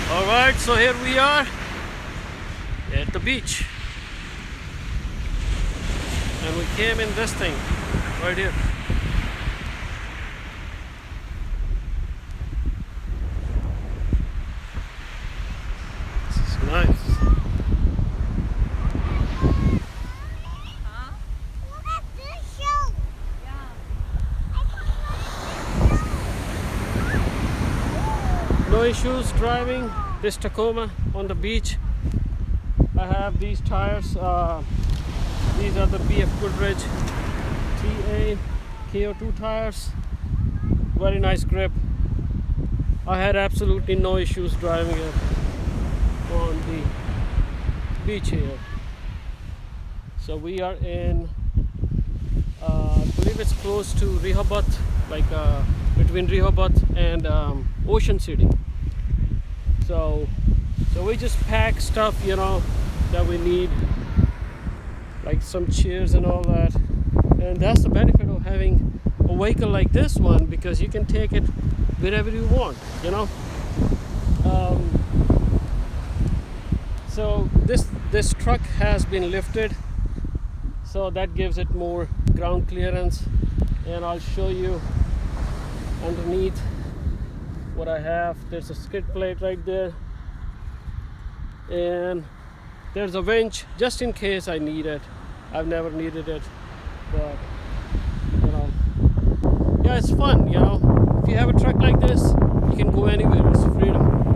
Alright, so here we are at the beach. And we came in this thing right here. This is nice. No issues driving this Tacoma on the beach. I have these tires. These are the BF Goodrich TA KO2 tires. Very nice grip. I had absolutely no issues driving it on the beach here. So we are in, I believe it's close to Rehoboth, like between Rehoboth and Ocean City. So we just pack stuff, that we need, like some chairs and all that. And that's the benefit of having a vehicle like this one, because you can take it wherever you want, So this truck has been lifted, so that gives it more ground clearance. And I'll show you underneath what I have. There's a skid plate right there, and there's a winch just in case I need it. I've never needed it, but yeah, it's fun. If you have a truck like this, you can go anywhere. It's freedom.